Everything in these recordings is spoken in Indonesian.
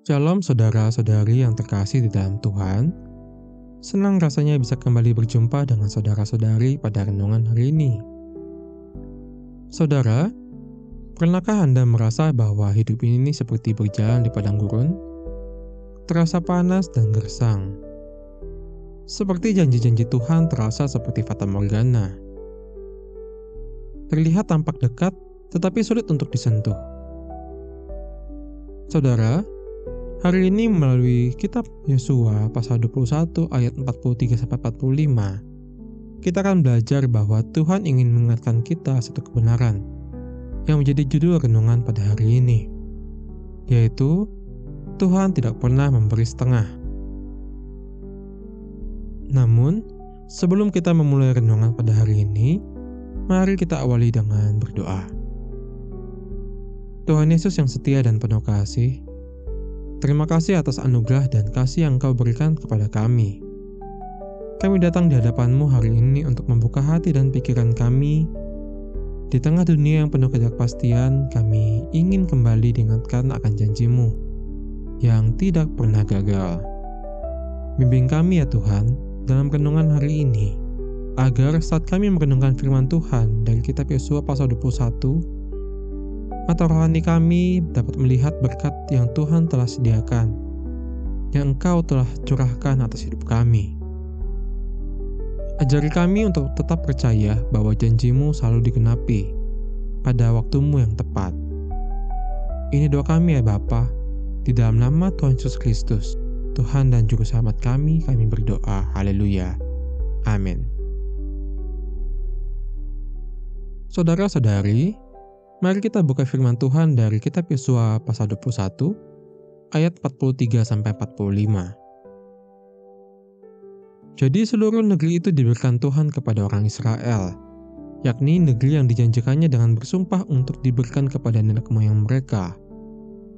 Shalom saudara-saudari yang terkasih di dalam Tuhan. Senang rasanya bisa kembali berjumpa dengan saudara-saudari pada renungan hari ini. Saudara, pernahkah Anda merasa bahwa hidup ini seperti berjalan di padang gurun? Terasa panas dan gersang. Seperti janji-janji Tuhan terasa seperti fata morgana. Terlihat tampak dekat, tetapi sulit untuk disentuh. Saudara, hari ini melalui kitab Yosua pasal 21 ayat 43-45, kita akan belajar bahwa Tuhan ingin mengingatkan kita satu kebenaran yang menjadi judul renungan pada hari ini, yaitu Tuhan tidak pernah memberi setengah. Namun, sebelum kita memulai renungan pada hari ini, mari kita awali dengan berdoa. Tuhan Yesus yang setia dan penuh kasih, terima kasih atas anugerah dan kasih yang Kau berikan kepada kami. Kami datang di hadapan-Mu hari ini untuk membuka hati dan pikiran kami. Di tengah dunia yang penuh ketidakpastian, kami ingin kembali diingatkan akan janji-Mu yang tidak pernah gagal. Bimbing kami ya Tuhan, dalam renungan hari ini, agar saat kami merenungkan firman Tuhan dari kitab Yosua pasal 21, mata rohani kami dapat melihat berkat yang Tuhan telah sediakan, yang Engkau telah curahkan atas hidup kami. Ajari kami untuk tetap percaya bahwa janji-Mu selalu digenapi pada waktu-Mu yang tepat. Ini doa kami ya Bapa, di dalam nama Tuhan Yesus Kristus, Tuhan dan Juru Selamat kami berdoa. Haleluya. Amin. Saudara-saudari, mari kita buka firman Tuhan dari kitab Yosua pasal 21 ayat 43-45. Jadi seluruh negeri itu diberikan Tuhan kepada orang Israel, yakni negeri yang dijanjikannya dengan bersumpah untuk diberikan kepada nenek moyang mereka.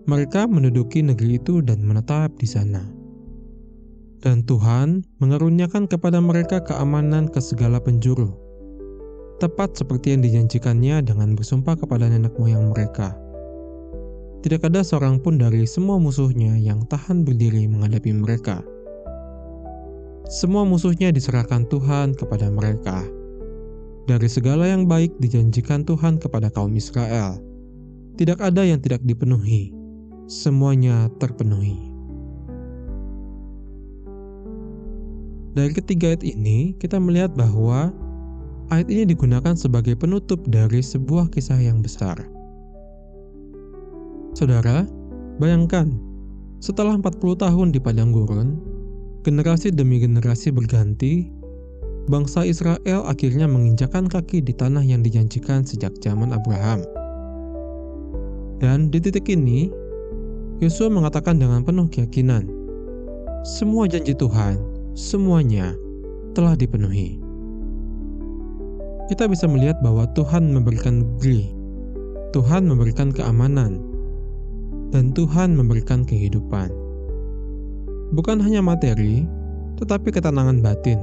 Mereka menduduki negeri itu dan menetap di sana. Dan Tuhan mengaruniakan kepada mereka keamanan ke segala penjuru, tepat seperti yang dijanjikannya dengan bersumpah kepada nenek moyang mereka. Tidak ada seorang pun dari semua musuhnya yang tahan berdiri menghadapi mereka. Semua musuhnya diserahkan Tuhan kepada mereka. Dari segala yang baik dijanjikan Tuhan kepada kaum Israel, tidak ada yang tidak dipenuhi. Semuanya terpenuhi. Dari ketiga ayat ini, kita melihat bahwa ayat ini digunakan sebagai penutup dari sebuah kisah yang besar. Saudara, bayangkan, setelah 40 tahun di padang gurun, generasi demi generasi berganti, bangsa Israel akhirnya menginjakkan kaki di tanah yang dijanjikan sejak zaman Abraham. Dan di titik ini, Yosua mengatakan dengan penuh keyakinan, semua janji Tuhan, semuanya telah dipenuhi. Kita bisa melihat bahwa Tuhan memberikan negeri, Tuhan memberikan keamanan, dan Tuhan memberikan kehidupan. Bukan hanya materi, tetapi ketenangan batin.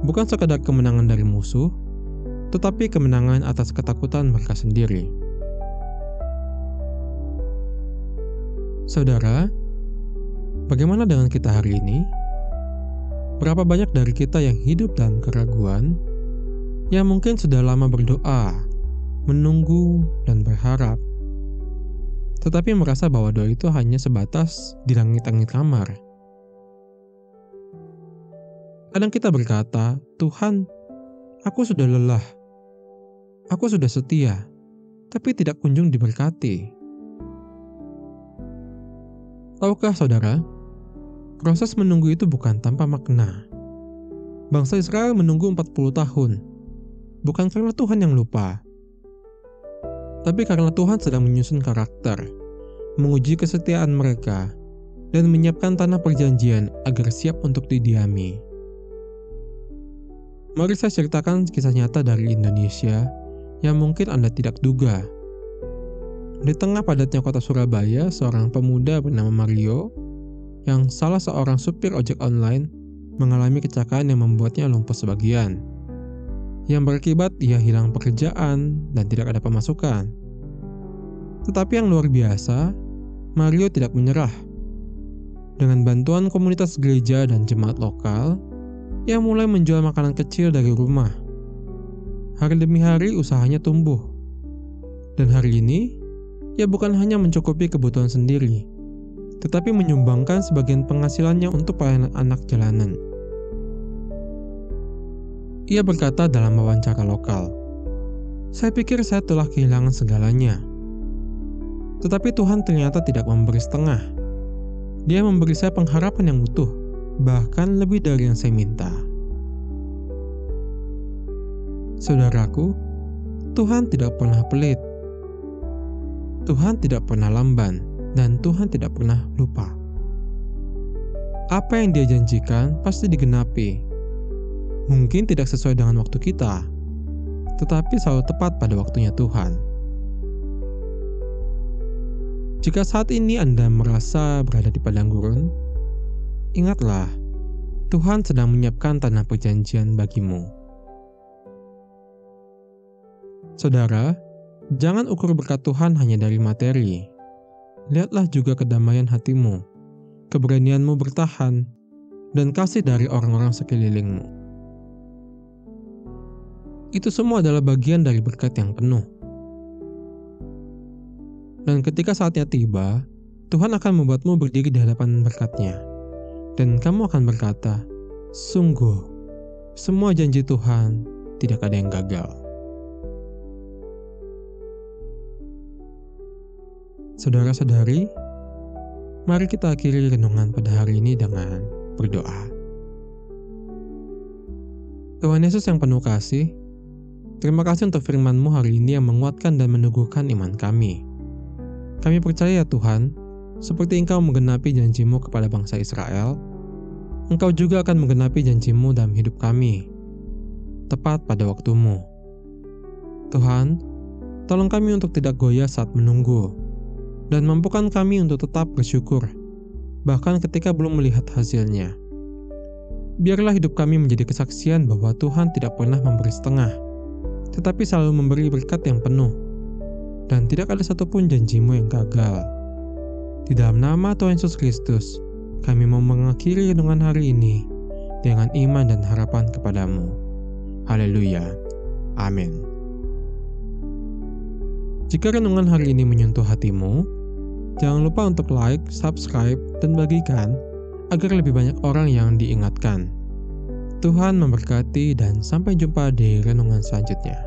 Bukan sekadar kemenangan dari musuh, tetapi kemenangan atas ketakutan mereka sendiri. Saudara, bagaimana dengan kita hari ini? Berapa banyak dari kita yang hidup dalam keraguan, yang mungkin sudah lama berdoa, menunggu, dan berharap, tetapi merasa bahwa doa itu hanya sebatas di langit-langit kamar. Kadang kita berkata, Tuhan, aku sudah lelah, aku sudah setia, tapi tidak kunjung diberkati. Tahukah saudara, proses menunggu itu bukan tanpa makna. Bangsa Israel menunggu 40 tahun, bukan karena Tuhan yang lupa, tapi karena Tuhan sedang menyusun karakter, menguji kesetiaan mereka, dan menyiapkan tanah perjanjian agar siap untuk didiami. Mari saya ceritakan kisah nyata dari Indonesia yang mungkin Anda tidak duga. Di tengah padatnya kota Surabaya, seorang pemuda bernama Mario, yang salah seorang supir ojek online, mengalami kecelakaan yang membuatnya lumpuh sebagian. Yang berakibat ia hilang pekerjaan dan tidak ada pemasukan. Tetapi yang luar biasa, Mario tidak menyerah. Dengan bantuan komunitas gereja dan jemaat lokal, ia mulai menjual makanan kecil dari rumah. Hari demi hari usahanya tumbuh. Dan hari ini, ia bukan hanya mencukupi kebutuhan sendiri, tetapi menyumbangkan sebagian penghasilannya untuk pelayanan anak jalanan. Ia berkata dalam wawancara lokal, "Saya pikir saya telah kehilangan segalanya." Tetapi Tuhan ternyata tidak memberi setengah. Dia memberi saya pengharapan yang utuh, bahkan lebih dari yang saya minta. Saudaraku, Tuhan tidak pernah pelit. Tuhan tidak pernah lamban, dan Tuhan tidak pernah lupa. Apa yang Dia janjikan pasti digenapi. Mungkin tidak sesuai dengan waktu kita, tetapi selalu tepat pada waktunya Tuhan. Jika saat ini Anda merasa berada di padang gurun, ingatlah, Tuhan sedang menyiapkan tanah perjanjian bagimu. Saudara, jangan ukur berkat Tuhan hanya dari materi. Lihatlah juga kedamaian hatimu, keberanianmu bertahan, dan kasih dari orang-orang sekelilingmu. Itu semua adalah bagian dari berkat yang penuh. Dan ketika saatnya tiba, Tuhan akan membuatmu berdiri di hadapan berkat-Nya. Dan kamu akan berkata, "Sungguh, semua janji Tuhan tidak ada yang gagal." Saudara-saudari, mari kita akhiri renungan pada hari ini dengan berdoa. Tuhan Yesus yang penuh kasih, terima kasih untuk firman-Mu hari ini yang menguatkan dan meneguhkan iman kami. Kami percaya Tuhan, seperti Engkau menggenapi janji-Mu kepada bangsa Israel, Engkau juga akan menggenapi janji-Mu dalam hidup kami, tepat pada waktu-Mu. Tuhan, tolong kami untuk tidak goyah saat menunggu, dan mampukan kami untuk tetap bersyukur, bahkan ketika belum melihat hasilnya. Biarlah hidup kami menjadi kesaksian bahwa Tuhan tidak pernah memberi setengah, tetapi selalu memberi berkat yang penuh, dan tidak ada satupun janji-Mu yang gagal. Di dalam nama Tuhan Yesus Kristus, kami mau mengakhiri renungan hari ini dengan iman dan harapan kepada-Mu. Haleluya. Amin. Jika renungan hari ini menyentuh hatimu, jangan lupa untuk like, subscribe, dan bagikan agar lebih banyak orang yang diingatkan. Tuhan memberkati dan sampai jumpa di renungan selanjutnya.